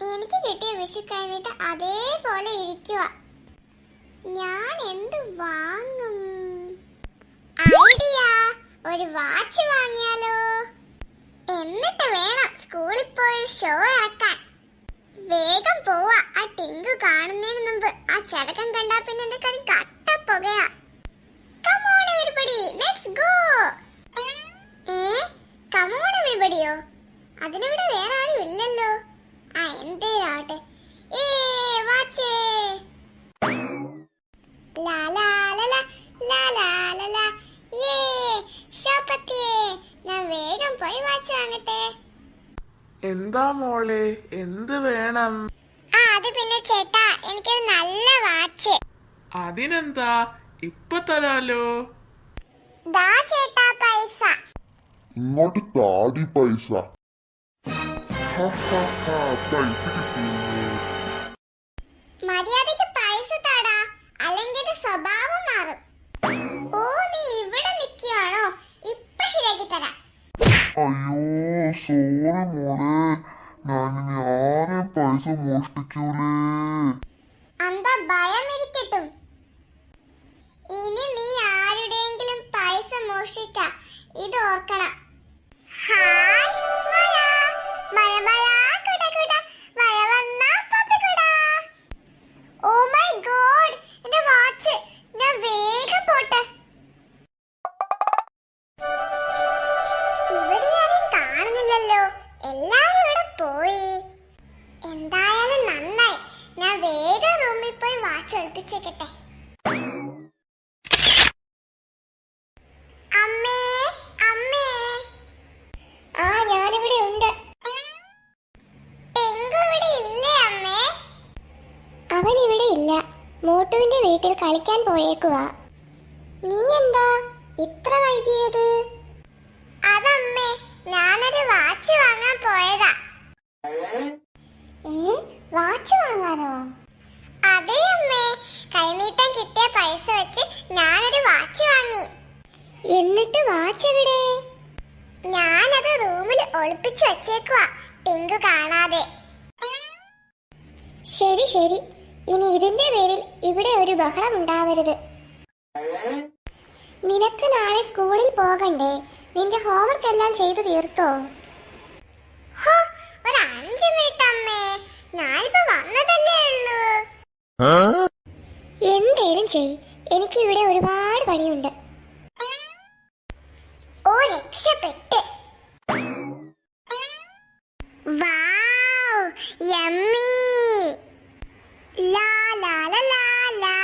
എനിക്ക് കിട്ടിയ വിഷു കഴിഞ്ഞിട്ട് അതേപോലെ ഇരിക്കുക. ഞാൻ എന്ത് വാങ്ങും? ഐഡിയ, ഒരു വാച്ച് വാങ്ങിയാലോ? എന്നിട്ട് വേണം സ്കൂളിൽ പോയി ഷോ ഇറക്കാൻ. വേഗം പോവാ, ആ ടിങ്കു കാണുന്നതിന് മുമ്പ്. ആ ചടക്കം കണ്ടാ പിന്നെ എന്റെ കൈ കട്ട പുകയാ. Come on everybody, let's go. Come on everybodyയോ? അതിനിവിടെ വേറെ ആരും ഇല്ലല്ലോ. ആ എന്തേരാട്ടെ. വാച്ചേ. ലാ ലാ ലാ ലാ ലാ ലാ ലാ. ഷോപ്പത്തിയേ, ഞാൻ വേഗം പോയി വാച്ച് വാങ്ങട്ടെ. എന്താ മോളെ, എന്ത് വേണം? അത് പിന്നെ ചേട്ടാ, എനിക്കൊരു നല്ല വാച്ച്. അതിനെന്താ, ഇപ്പൊ തരാലോ. ദാ ചേട്ടാ പൈസ. ഇങ്ങോട്ട് താടി പൈസ. പൈസ കിട്ടി. മര്യാദയ്ക്ക് പൈസ താടാ, അല്ലെങ്കിൽ സ്വഭാവം മാറും. ഓ, നീ ഇവിടെ നിൽക്കുകയാണോ? ഇപ്പൊ ശരിയാക്കി തരാം. അയ്യോ സോറി മോളെ, ഞാനിനി ആരെയും പൈസ മോഷ്ടിക്കൂലേ. എന്താ ഭയം ഇരിക്കട്ടും. ഇനി നീ ആരുടെയെങ്കിലും പൈസ മോഷ്ടിച്ച ഇത് ഓർക്കണം. ഹായ് മഴ മഴ മഴ കുട കുട മഴ വന്ന പപ്പി കുട. ഓ മൈ ഗോഡ്, എന്റെ വാച്ച്. ഞാൻ വേഗം പോട്ടെ. ഇവിടെ ആരും കാണുന്നില്ലല്ലോ, എല്ലാരും ഇവിടെ പോയി. എന്തായാലും നന്നായി, ഞാൻ വേഗം റൂമിൽ പോയി വാച്ച് ഒളിപ്പിച്ചേക്കട്ടെ. അമ്മേ അമ്മേ. ഞാനിവിടെ ഉണ്ട്. ടിങ്കു ഇവിടെ ഇല്ലേ അമ്മേ? അവൻ ഇവിടെ ഇല്ല, മോട്ടുവിന്റെ വീട്ടിൽ കളിക്കാൻ പോയേക്കുവാ. നീ എന്താ ഇത്ര വൈകിയത്? അതമ്മേ, ഞാനൊരു വാച്ച് വാങ്ങാൻ പോയതാ. വാച്ച് വാങ്ങാനോ? അതെ അമ്മേ, കൈനീട്ടം കിട്ടിയ പൈസ വെച്ച് ഞാനൊരു വാച്ച് വാങ്ങി. എന്നിട്ട് വാച്ച് എവിടെ? ഞാനത് റൂമിൽ ഒളിപ്പിച്ചു വെച്ചേക്കുവാ, ടിങ്കു കാണാതെ. ശരി ശരി, ഇനി ഇതിന്റെ പേരിൽ ഇവിടെ ഒരു ബഹളം ഉണ്ടാവരുത്. നിനക്ക് നാളെ സ്കൂളിൽ പോകണ്ടേ? നിന്റെ ഹോംവർക്ക് എല്ലാം ചെയ്തു തീർത്തോ? ഒരു 5 മിനിറ്റ് അമ്മേ, ഞാനിപ്പോ വന്നതല്ലേ ഉള്ളൂ. എന്തേലും ചെയ്, എനിക്ക് ഇവിടെ ഒരുപാട് പണിയുണ്ട്. ഓ രക്ഷപ്പെട്ട്. Wow yummy. ലാ ലാ ലാ ലാ ലാ.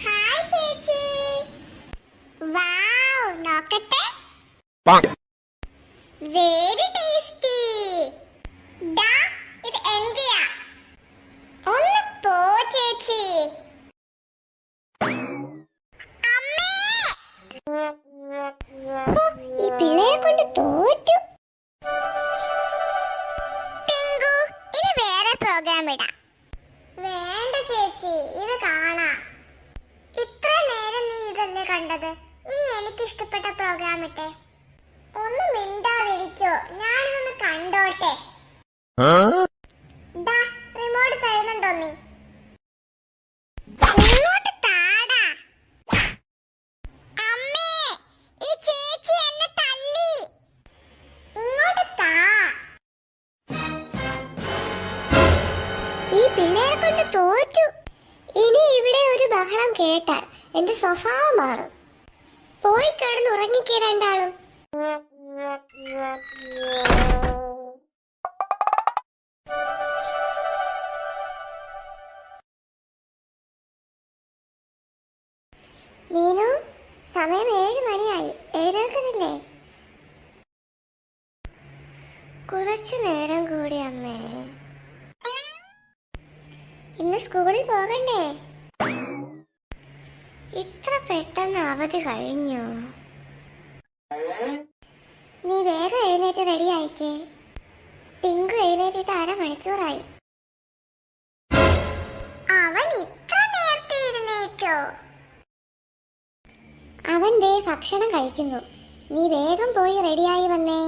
ഹായ് ചേച്ചി. വൗ, നോക്കട്ടെ. Very tasty. ദാ ഇത് എന്റെയാ. ഒന്ന് പോ ചേച്ചി. അമ്മേ, ഈ പിള്ളേരെ കൊണ്ട് തോറ്റു. ടിങ്കു, ഇനി വേറെ പ്രോഗ്രാം ഇടാം. വേണ്ട ചേച്ചി, ഇത് കാണാം. ഇത്ര നേരം നീ ഇതല്ലേ കണ്ടത്, ഇനി എനിക്ക് ഇഷ്ടപ്പെട്ട പ്രോഗ്രാം ഇട്ടെ. ഒന്ന് മിണ്ടാതിരിക്കോ, ഞാനിതൊന്ന് കണ്ടോട്ടെ. ദാ റിമോട്ട് തരുന്നുണ്ടോ നീ? ഇങ്ങോട്ട് താടാ. അമ്മേ, ഈ ചേച്ചി എന്നെ തല്ലി. ഇങ്ങോട്ട് താ. ഈ പിള്ളേരെ കൊണ്ട് തോറ്റു. ഇനി ഇവിടെ ഒരു ബഹളം കേട്ടാൽ എന്റെ സ്വഭാവം മാറും. പോയി കിടന്ന് ഉറങ്ങിക്കേ രണ്ടാളും. മീനു, സമയം 7 മണിയായി, എഴുന്നേൽക്കുന്നില്ലേ? കുറച്ചു നേരം കൂടി അമ്മേ. ഇന്ന് സ്കൂളിൽ പോകണ്ടേ? ഇത്ര പെട്ടെന്ന് അവധി കഴിഞ്ഞു. നീ വേഗം എഴുന്നേറ്റ് റെഡി ആയിക്കേ. ടിങ്കു എഴുന്നേറ്റിട്ട് 1/2 മണിക്കൂറായി. അവൻ ഇത്ര നേരത്തെ എഴുന്നേറ്റോ? അവൻ ദേ ഭക്ഷണം കഴിക്കുന്നു. നീ വേഗം പോയി റെഡിയായി വന്നേ.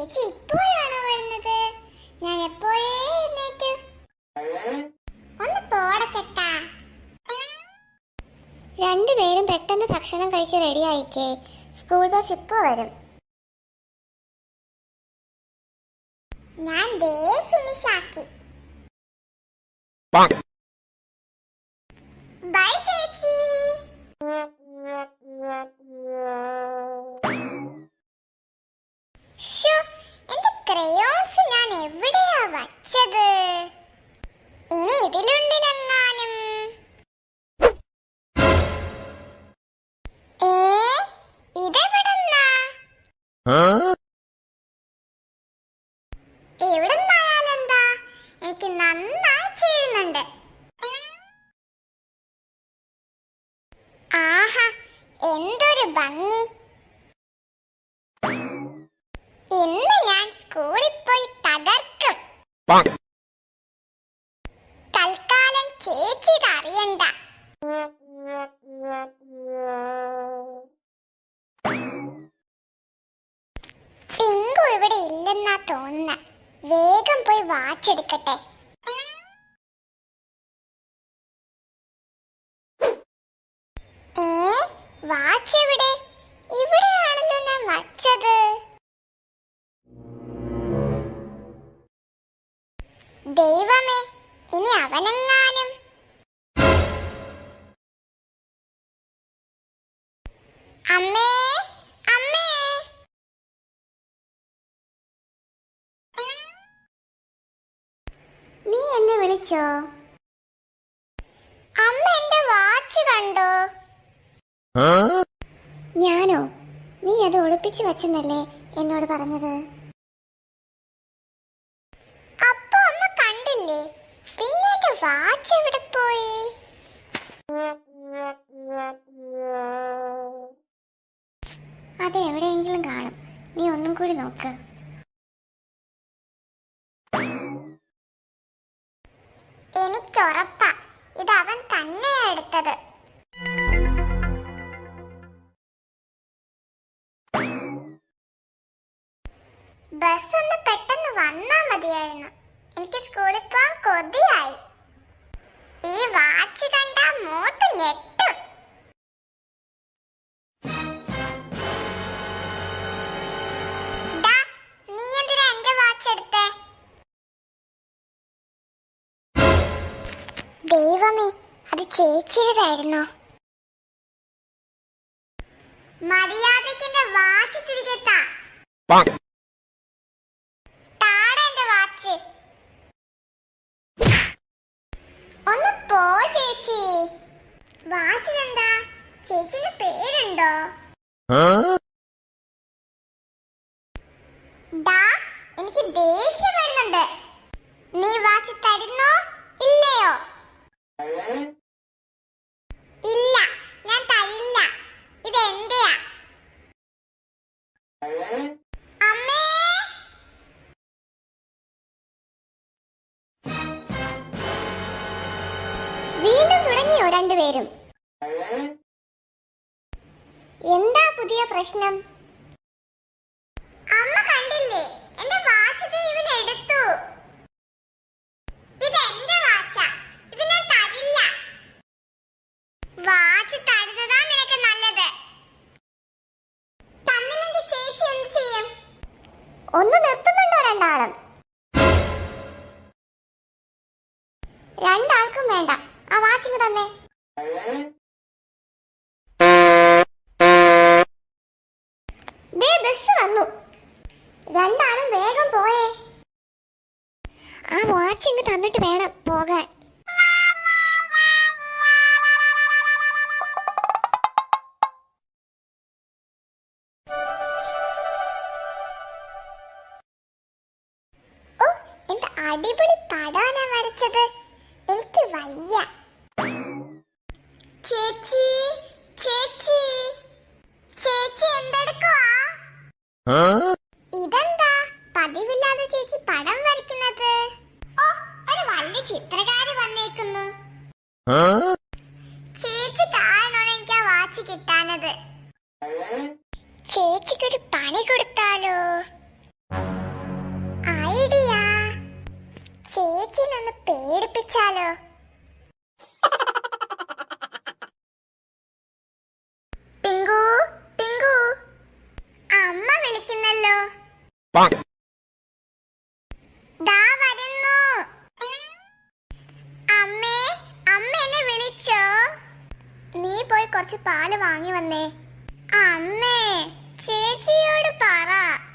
ചേച്ചി ഇപ്പോഴാണോ വരുന്നത്? ഞാൻ എപ്പോഴേ എഴുന്നേറ്റു. ഒന്ന് പോടെ ചേട്ടാ. രണ്ടുപേരും പെട്ടെന്ന് ഭക്ഷണം കഴിച്ച് റെഡിയായിക്കേ. സ്കൂൾ ബസ് ഇപ്പോ വരും. ഞാൻ ദേ ഫിനിഷ് ആക്കി. ബൈ ചേച്ചി. ശ്ശോ, എന്റെ ക്രയോൺസ് ഞാൻ എവിടെയാ വച്ചത്? ഇനി ഇതിലുള്ളിലെങ്ങാനും. ഇതെവിടുന്നാ? എവിടുന്നായാലെന്താ, എനിക്ക് നന്നായി ചേരുന്നുണ്ട്. ആഹാ, എന്തൊരു ഭംഗി. ഇന്ന് ഞാൻ സ്കൂളിൽ പോയി തകർക്കും. തൽക്കാലം ചേച്ചി അറിയണ്ട. പിങ്കു ഇവിടെ ഇല്ലെന്നാ തോന്നുന്ന. വേഗം പോയി വാച്ചെടുക്കട്ടെ. വാച്ച് എവിടെ? ഇവിടെയാണല്ലോ ഞാൻ വച്ചത്. ദൈവമേ, ഇനി അവനെങ്ങാനും. അമ്മേ, അമ്മേ. നീ എന്നെ വിളിച്ചോ? അമ്മ എന്റെ വാച്ച് കണ്ടോ? ഞാനോ? നീ അത് ഒളിപ്പിച്ചു വച്ചെന്നല്ലേ എന്നോട് പറഞ്ഞത്? അപ്പൊ അമ്മ കണ്ടില്ലേ? പിന്നെ എന്റെ വാച്ച് എവിടെ പോയി? അത് എവിടെയെങ്കിലും കാണും. നീ ഒന്നും കൂടി നോക്ക്. എനിക്കുറപ്പാ ഇത് അവൻ തന്നെയാ എടുത്തത്. ബസ് ഒന്ന് പെട്ടെന്ന് വന്നാ മതിയായിരുന്നു. എനിക്ക് സ്കൂളിൽ പോവാൻ കൊതിയായി. ഈ വാച്ച് കണ്ടാ മോട്ട് ഞെട്ടും. നീ എന്തിനാ എന്റെ വാച്ച് എടുത്തേ? ദൈവമേ, അത് ചേച്ചിയുടേതായിരുന്നോ? മര്യാദയ്ക്ക് എന്റെ വാച്ച് തിരികെ താ. ഒന്ന് പോ ചേച്ചി. വാച്ചിനെന്താ? ചേച്ചിന്റെ പേരുണ്ടോ? എനിക്ക് ദേഷ്യം വരുന്നുണ്ട്. നീ വാച്ച് തരുന്നോ ഇല്ലയോ? ഇല്ല, ഞാൻ തരില്ല. ഇതെന്റെയാ. അമ്മേ. വീണ്ടും തുടങ്ങിയോ രണ്ടുപേരും? എന്താ പുതിയ പ്രശ്നം? അമ്മ കണ്ടില്ലേ, എന്റെ വാച്ച് ഇവൻ എടുത്തു. ഇത് എന്റെ വാച്ചാ. ഇത് ഞാൻ തരില്ല. വാച്ച് തരുന്നതാ നിനക്ക് നല്ലത്. തന്നില്ലെങ്കിൽ ചേച്ചി എന്ത് ചെയ്യും? ഒന്ന് നിർത്തുന്നുണ്ടോ രണ്ടാളും? രണ്ടാൾക്കും വേണ്ട. ആ വാച്ചിങ് തന്നെ. ബസ് വന്നു. രണ്ടാളും വേഗം പോയേ. ആ വാച്ചിങ് തന്നിട്ട് വേണം പോകാൻ. ഓ, എന്താ അടിപൊളി പടാനാ വരച്ചത്. എനിക്ക് വയ്യ. ചേച്ചി, ചേച്ചി, ചേച്ചി എന്തെടുക്കുവാ? ഇതെന്താ പതിവില്ലാതെ ചേച്ചി പടം വരയ്ക്കുന്നത്? ഓ, ഒരു വലിയ ചിത്രകാരി വന്നേക്കുന്നു. ചേച്ചി കാരണമാണ് എനിക്ക് ആ വാച്ച് കിട്ടാനത്. ചേച്ചിക്കൊരു പണി കൊടുത്താലോ? ചേച്ചിനൊന്ന് പേടിപ്പിച്ചാലോ? ടിങ്കു, ടിങ്കു, അമ്മ വിളിക്കുന്നല്ലോ. ദാ വരുന്നു. അമ്മേ, അമ്മ എന്നെ വിളിച്ചോ? നീ പോയി കുറച്ച് പാല് വാങ്ങി വന്നേ. അമ്മേ, ചേച്ചിയോട് പറ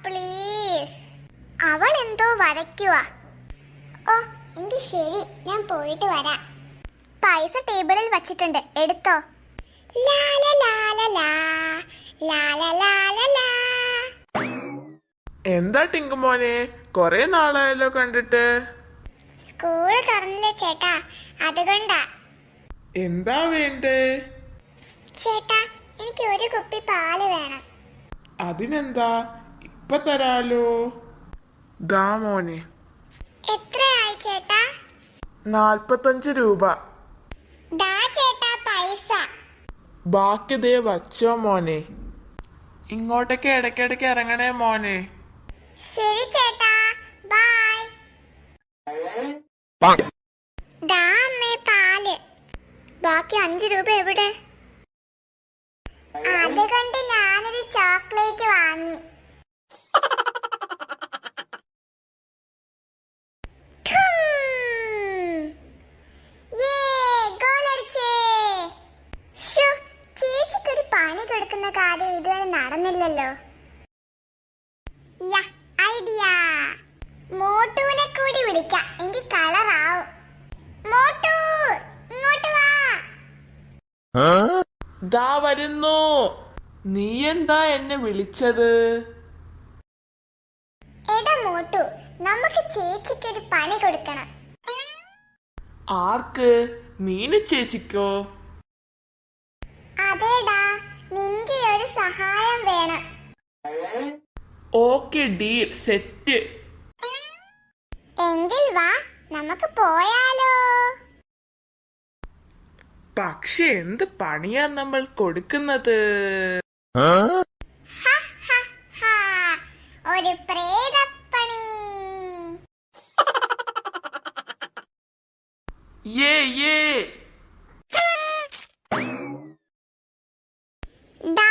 പ്ലീസ്. അവൾ എന്തോ വരയ്ക്കുവാ. ഓ, എങ്കിൽ ശരി, ഞാൻ പോയിട്ട് വരാം. പൈസ ടേബിളിൽ വച്ചിട്ടുണ്ട്, എടുത്തോ. ലാല ലാല ലാ, ലാല ലാല ലാ. എന്താ ടിങ്കുമോനെ, കൊറേ നാളായല്ലോ കണ്ടിട്ട്. സ്കൂള് തുറന്നില്ലേ ചേട്ടാ, അതുകൊണ്ടാ. എന്താ വേണ്ടേ? ചേട്ടാ, എനിക്ക് ഒരു കുപ്പി പാല് വേണം. അതിനെന്താ, ഇപ്പൊ തരാലോ. ദാ മോനെ. എത്രയായി ചേട്ടാ? 45 രൂപ. ദാ ചേട്ടാ പൈസ. ബാക്കി ദേ വച്ചോ മോനെ. ഇങ്ങോട്ടേക്ക് ഇടയ്ക്കിടയ്ക്ക് ഇറങ്ങണേ മോനെ. ശരി ചേട്ടാ, ബൈ. ദാ അമ്മേ പാല്. ബാക്കി 5 രൂപ എവിടെ? അതുകൊണ്ട് ഞാനൊരു ചോക്ലേറ്റ് വാങ്ങി. ചേച്ചിക്കൊരു പണി കൊടുക്കുന്ന കാര്യം ഇതുവരെ നടന്നില്ലല്ലോ. ഐഡിയ. മോട്ടുവിനെ കൂടി വിളിക്കാം, എങ്കിൽ കളറാവും. മോട്ടു, ഇങ്ങോട്ട് വാ. ദാ വരുന്നു. നീ എന്താ എന്നെ വിളിച്ചത്? എടാ മോട്ടു, നമുക്ക് ചേച്ചിക്കൊരു പണി കൊടുക്കണം. ആർക്ക്? മീനു ചേച്ചിക്കോ? അതേടാ, നിന്റെ ഒരു സഹായം വേണം. Okay, deal set. എങ്കിൽ വാ, നമുക്ക് പോയാലോ? പക്ഷെ എന്ത് പണിയാ നമ്മൾ കൊടുക്കുന്നത്? ഹ, ഹ, ഹ. ഒരു പ്രേതപ്പണി. യേ യേ. ദാ,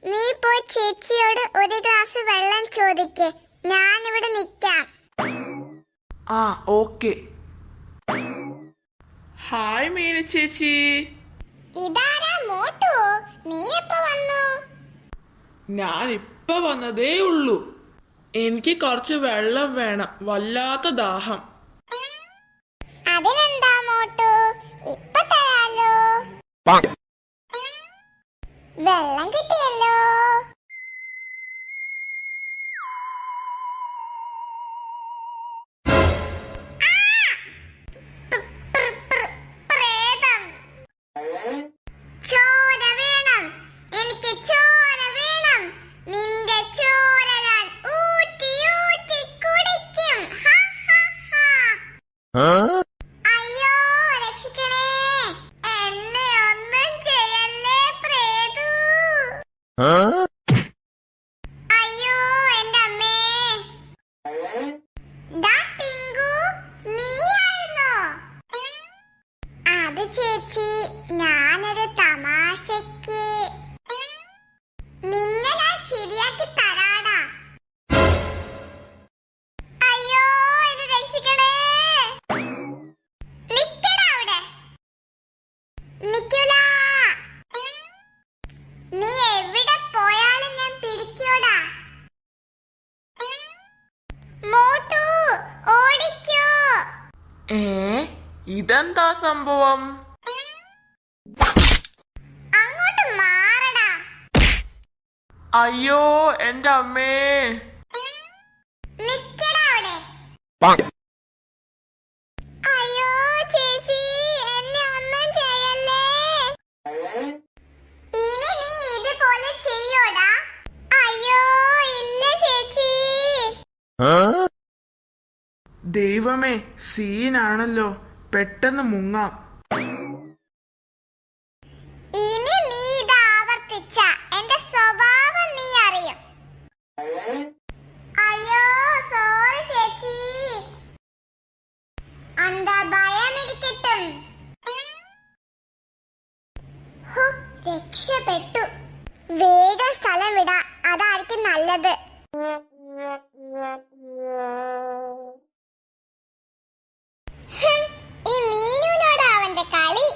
നീ പോയി ചേച്ചിയോട് ഒരു ഗ്ലാസ് വെള്ളം ചോദിക്ക്, ഞാനിവിടെ നിൽക്കാം. ആ, ഓക്കെ. ഹായ് മീനു ചേച്ചി. ഇതാരാ മോട്ടു? നീ എപ്പോ വന്നു? ഞാൻ ഇപ്പൊ വന്നതേ ഉള്ളൂ. എനിക്ക് കുറച്ച് വെള്ളം വേണം, വല്ലാത്ത ദാഹം. അതിനെന്താ മോട്ടു, ഇപ്പൊ തരാലോ. വെള്ളം കിട്ടിയല്ലോ. പ്രേതം. ചോര വേണം, എനിക്ക് ചോര വേണം. നിന്റെ ചോരയാൽ ഊറ്റി ഊറ്റി കുടിക്കും. ഹ, ഹ, ഹ. അയ്യോ, രക്ഷിക്കണേ. എന്നെ ഒന്നും ചെയ്യല്ലേ പ്രേതു. അയ്യോ, എന്റെ അമ്മേ. ദാ ടിങ്കു, നീയായിരുന്നോ? അത് ചേച്ചി, ഞാനൊരു തമാശക്ക്. നിന്നെ ഞാൻ ശരിയാക്കി തരാടാ. അയ്യോ, എന്നെ രക്ഷിക്കണേ. നിക്കടാ അവിടെ. നിക്കൂല. നീ എവിടെ പോയാലും ഞാൻ പിടിക്കോടാ. മോട്ടു, ഓടിക്കോ. ഏ, ഇതെന്താ സംഭവം? അങ്ങോട്ട് മാറടാ. അയ്യോ, എന്റെ അമ്മേ. നിക്കടാ അവിടെ. അയ്യോ ചേച്ചി, എന്നെ ഒന്നും ചെയ്യല്ലേ. ഇനി നീ ഇതുപോലെ ചെയ്യോടാ? അയ്യോ ഇല്ല ചേച്ചി. ദൈവമേ, സീനാണല്ലോ. പെട്ടെന്ന് മുങ്ങാം. ഇനി നീ ഇത് ആവർത്തിച്ച എന്റെ സ്വഭാവം നീ അറിയും. അയ്യോ സോറി ചേച്ചി. രക്ഷപ്പെട്ടു. വേഗം സ്ഥലം വിടാ, അതായിരിക്കും നല്ലത്. ഈ മീനുവിനോട് അവന്റെ കളി.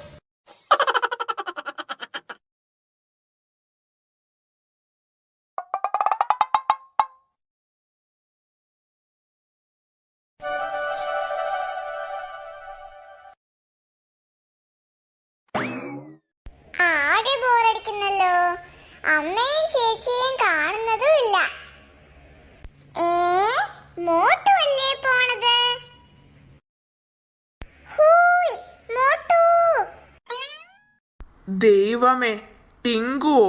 ആകെ ബോറടിക്കുന്നല്ലോ. അമ്മയും ചേച്ചിയും കാണുന്നതും ഇല്ല. മോട്ടു അല്ലേ പോണത്? ഹൂയ് മോട്ടു. ദൈവമേ, ടിങ്കുവോ?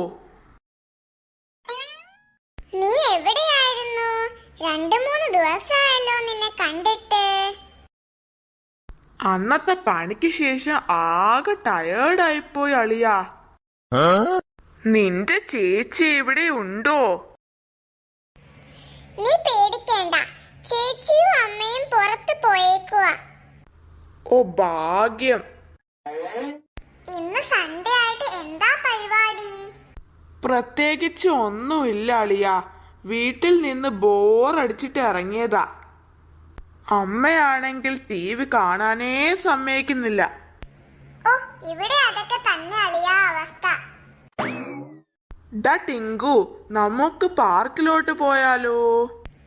നീ എവിടെയായിരുന്നു? 2-3 ദിവസമായല്ലോ നിന്നെ കണ്ടിട്ട്. അന്നത്തെ പണിക്ക് ശേഷം ആകെ ടയേർഡായിപ്പോയി അളിയാ. നിന്റെ ചേച്ചി ഇവിടെ ഉണ്ടോ? നീ പേടിക്കേണ്ട, ചേച്ചിയും അമ്മയും പുറത്തു പോയേക്കുവാ. ഓ ഭാഗ്യം. ഇന്ന് സൺഡേ ആയിട്ട് എന്താ പരിപാടി? പ്രത്യേകിച്ച് ഒന്നുമില്ല അളിയാ. വീട്ടിൽ നിന്ന് ബോറടിച്ചിട്ട് ഇറങ്ങിയതാ. അമ്മയാണെങ്കിൽ TV കാണാനേ സമ്മതിക്കുന്നില്ല. ഓ, ഇവിടെ അതൊക്കെ തന്നെ അളിയാ അവസ്ഥ. ഡാ ടിങ്കു, നമുക്ക് പാർക്കിലോട്ട് പോയാലോ?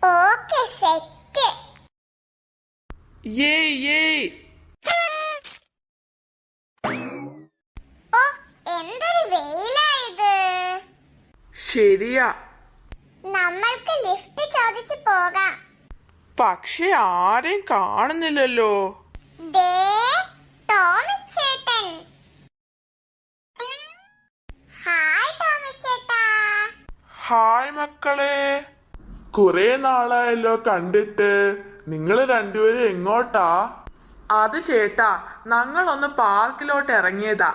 Okay, set. ഏയ്. ഓ, എന്തൊരു വെയിലായത്. ശരിയാ. നമ്മൾക്ക് ലിഫ്റ്റ് ചോദിച്ചു പോകാം. പക്ഷെ ആരെയും കാണുന്നില്ലല്ലോ. ദേ ടോമിച്ചേട്ടൻ. ഹായ് ടോമിച്ചേട്ടാ. ഹായ് മക്കളെ, കുറെ നാളായല്ലോ കണ്ടിട്ട്. നിങ്ങൾ രണ്ടുപേരും എങ്ങോട്ടാ? അത് ചേട്ടാ, ഞങ്ങളൊന്ന് പാർക്കിലോട്ട് ഇറങ്ങിയതാ.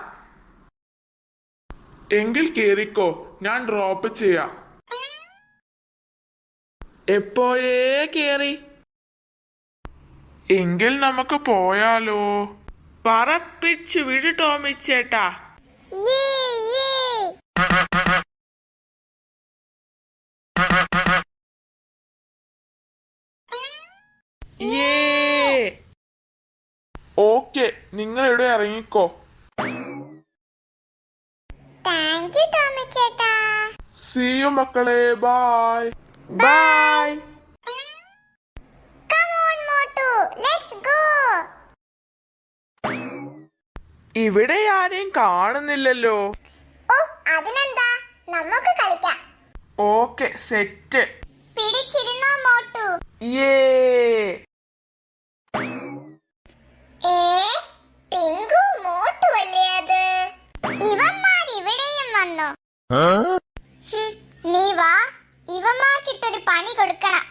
എങ്കിൽ കേറിക്കോ, ഞാൻ ഡ്രോപ്പ് ചെയ്യാം. എപ്പോഴേ കേറി. എങ്കിൽ നമുക്ക് പോയാലോ? പറപ്പിച്ചു വിടു ടോമിച്ചേട്ടാ. യേ യേ. ഓക്കെ, നിങ്ങൾ ഇവിടെ ഇറങ്ങിക്കോ. താങ്ക് യു ടോമിച്ചേട്ടാ. സീ യു മക്കളെ, bye bye. Come on Motu, let's go. ഇവിടെ ആരെയും കാണുന്നില്ലല്ലോ. ഓ, അതിനെന്താ, നമുക്ക് കളിക്കാം. Okay, set. പിടിച്ചിരുന്നോ മോട്ടു. യേ. ടിങ്കു മോട്ടു അല്ലേ അത്? ഇവന്മാർ ഇവിടെയും വന്നോ? നീ വാ, ഇവന്മാർക്കിട്ടൊരു പണി കൊടുക്കണം.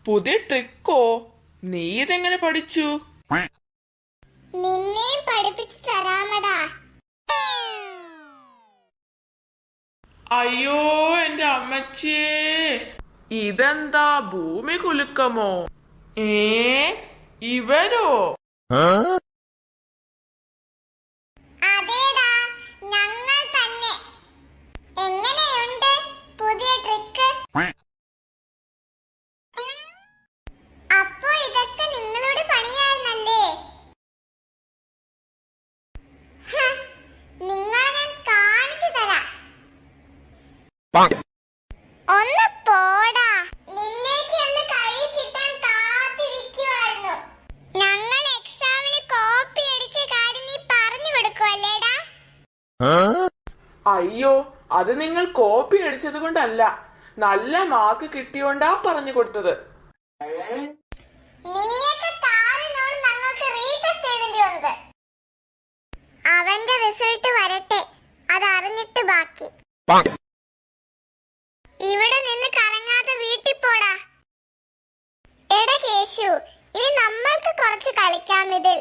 പുതിയ ട്രിക്കോ? നീ ഇതെങ്ങനെ പഠിച്ചു? നിന്നെയും പഠിപ്പിച്ചു തരാമടാ. അയ്യോ എന്റെ അമ്മച്ചിയേ, ഇതെന്താ ഭൂമി കുലുക്കമോ? ഇവരോ? അതേടാ, ഞങ്ങൾ തന്നെ. എങ്ങനെയുണ്ട് പുതിയ ട്രിക്ക്? അപ്പോ ഇതൊക്കെ നിങ്ങളുടെ പണിയായിരുന്നല്ലേ? നിങ്ങളെ ഞാൻ കാണിച്ചു തരാം. ഒന്ന് പോടാ. നിന്നേക്ക് ഒന്ന് കൈ കിട്ടാൻ കാത്തിരിക്കുവായിരുന്നു. ഞങ്ങൾ എക്സാമിന് കോപ്പി അടിച്ച കാര്യം നീ പറഞ്ഞു കൊടുക്കുവല്ലേടാ? അയ്യോ, അത് നിങ്ങൾ കോപ്പി അടിച്ചത് കൊണ്ടല്ല, നല്ല മാർക്ക് കിട്ടിയോണ്ടാ പറഞ്ഞു കൊടുത്തത്. നീയൊക്കെ കാറിനോട് ഞങ്ങൾക്ക് റീടെസ്റ്റ് എഴുതേണ്ടി വന്നത്. അവന്റെ റിസൾട്ട് വരട്ടെ, അതറിഞ്ഞിട്ട് ബാക്കി. ഇവിടെ നിന്ന് കറങ്ങാതെ വീട്ടിൽ പോടാ. എടാ കേശു, ഇനി നമ്മൾക്ക് കുറച്ച് കളിക്കാം ഇതിൽ.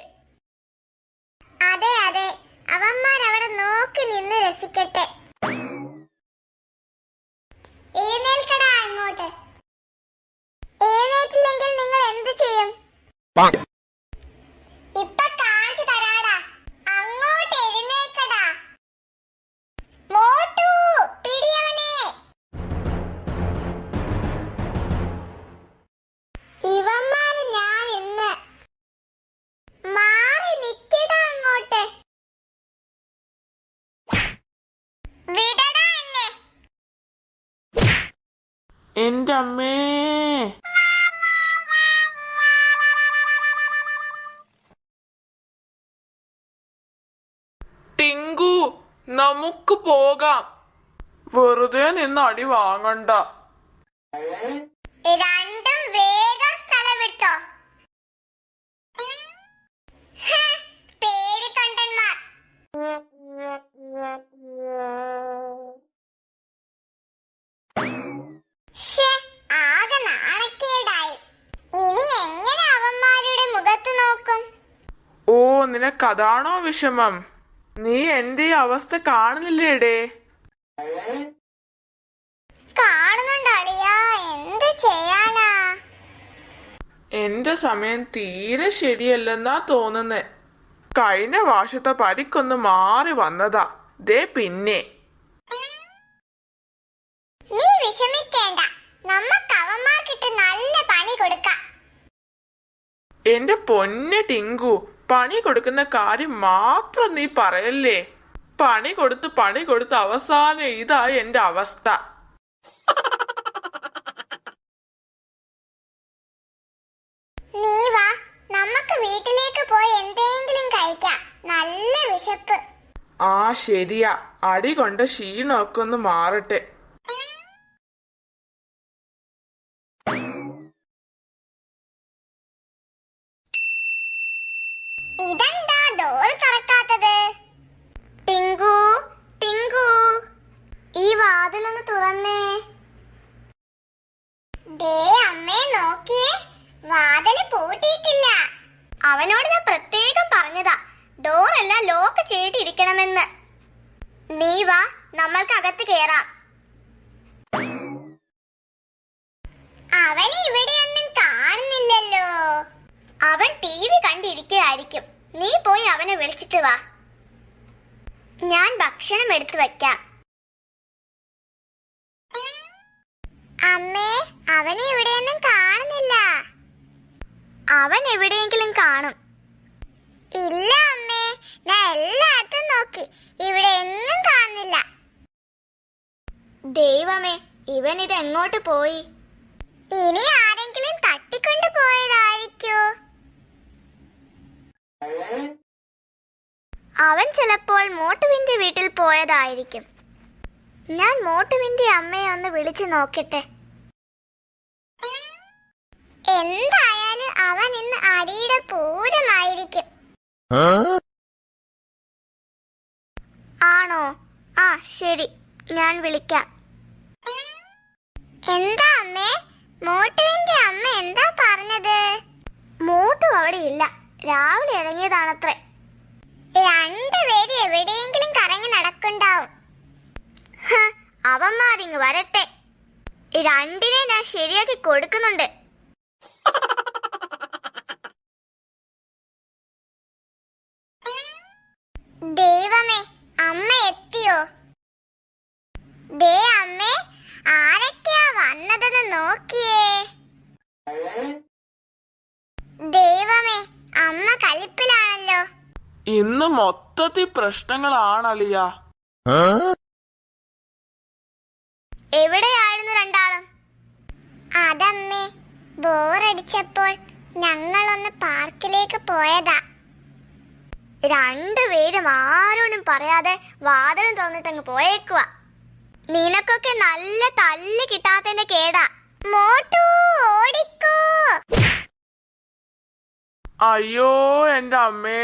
അതെ അതെ, അവന്മാരവിടെ നോക്കി നിന്ന് രസിക്കട്ടെ. എഴുന്നേൽക്കടാ അങ്ങോട്ട്. എഴുന്നേറ്റില്ലെങ്കിൽ നിങ്ങൾ എന്ത് ചെയ്യും? ഇപ്പൊ എന്റെ അമ്മേ. ടിങ്കു, നമുക്ക് പോകാം. വെറുതെ നിന്ന് അടി വാങ്ങണ്ട. രണ്ടും വേഗം സ്ഥലം വിട്ടോ. പേടിത്തൊണ്ടന്മാർ. ആകെ നാണക്കേടായി. ഇനി എങ്ങനെ അവന്മാരുടെ മുഖത്ത് നോക്കും? ഓ, നിനക്കതാണോ വിഷമം? നീ എന്റെ അവസ്ഥ കാണുന്നില്ലേടേ? കാണുന്നുണ്ടോ അളിയാ? എന്ത് ചെയ്യാനാ? എന്റെ സമയം തീരെ ശരിയല്ലെന്നാ തോന്നുന്നേ. കഴിഞ്ഞ വർഷത്തെ പരിക്കൊന്ന് മാറി വന്നതാ. ദേ പിന്നെ. നീ വിഷമിക്കേണ്ട, നമുക്ക് അവന്മാർക്കിട്ട് നല്ല പണി കൊടുക്കാം. എന്റെ പൊന്നെ ടിങ്കു, പണി കൊടുക്കുന്ന കാര്യം മാത്രം നീ പറയല്ലേ. പണി കൊടുത്ത് അവസാനം ഇതായി എന്റെ അവസ്ഥ. നീ വാ, നമുക്ക് വീട്ടിലേക്ക് പോയി എന്തെങ്കിലും കഴിക്കാം. നല്ല വിശപ്പ്. ആ ശരിയാ, അടി കൊണ്ട് ക്ഷീണമൊക്കെ ഒന്ന് മാറട്ടെ. ഇതെന്താ ഡോറ് തുറക്കാത്തത്? ടിങ്കു, ടിങ്കു, ഈ വാതിലൊന്ന് തുറന്നേ. ദേ അമ്മേ, നോക്കിയേ, വാതില് പൂട്ടിയിട്ടില്ല. അവനോട് ഞാൻ പ്രത്യേകം പറഞ്ഞതാ ഡോറെല്ലാം ലോക്ക് ചെയ്തിരിക്കണമെന്ന്. നീ വാ, നമ്മൾക്ക് അകത്ത് കേറാം. അവനെ ഇവിടെയൊന്നും കാണുന്നില്ലല്ലോ. അവൻ TV കണ്ടിരിക്കുകയായിരിക്കും. നീ പോയി അവനെ വിളിച്ചിട്ട് വാ. ഞാൻ ഭക്ഷണം എടുത്തു വയ്ക്കാം. അമ്മേ, അവനെ ഇവിടെയൊന്നും കാണുന്നില്ല. അവൻ എവിടെയെങ്കിലും കാണും. ഇല്ല അമ്മേ, ഞാൻ എല്ലായിടത്തും നോക്കി, ഇവിടെ എങ്ങും കാണുന്നില്ല. ദൈവമേ, ഇവൻ ഇത് എങ്ങോട്ട് പോയി? ഇനി ആരെങ്കിലും തട്ടിക്കൊണ്ടു പോയതായിരിക്കോ? അവൻ ചിലപ്പോൾ മോട്ടുവിന്റെ വീട്ടിൽ പോയതായിരിക്കും. ഞാൻ മോട്ടുവിന്റെ അമ്മയെ ഒന്ന് വിളിച്ചു നോക്കട്ടെ. എന്തായാലും അവൻ ഇന്ന് അടിയുടെ പൂരമായിരിക്കും. ആണോ? ആ ശരി, ഞാൻ വിളിക്കാം. എന്താ അമ്മേ? മോട്ടുവിന്റെ അമ്മ എന്താ പറഞ്ഞത്? മോട്ടു അവിടെ ഇല്ല, രാവിലെ ഇറങ്ങിയതാണത്രേ. രണ്ടുപേര് എവിടെയെങ്കിലും കറങ്ങി നടക്കുണ്ടാവും. അവന്മാരിങ് വരട്ടെ, രണ്ടിനെ ഞാൻ ശരിയാക്കി കൊടുക്കുന്നുണ്ട്. ദൈവമേ, അമ്മ എത്തിയോ? ദേ അമ്മേ, ആരൊക്കെയാ വന്നതെന്ന് നോക്കിയേ. ദൈവമേ, അമ്മ കലിപ്പിലാണല്ലോ. ഇന്ന് മൊത്തത്തിൽ പ്രശ്നങ്ങളാണലിയ. എവിടെയായിരുന്നു രണ്ടാളും? അതമ്മേ, ബോറടിച്ചപ്പോൾ ഞങ്ങളൊന്ന് പാർക്കിലേക്ക് പോയതാ. രണ്ടുപേരും ആരോടും പറയാതെ വാതിലും തുറന്നിട്ടങ്ങ് പോയേക്കുവാ. നിനക്കൊക്കെ നല്ല തല്ല് കിട്ടാത്തതിന്റെ കേടാ. മോട്ടു, ഓടിക്കോ. അയ്യോ എന്റെ അമ്മേ.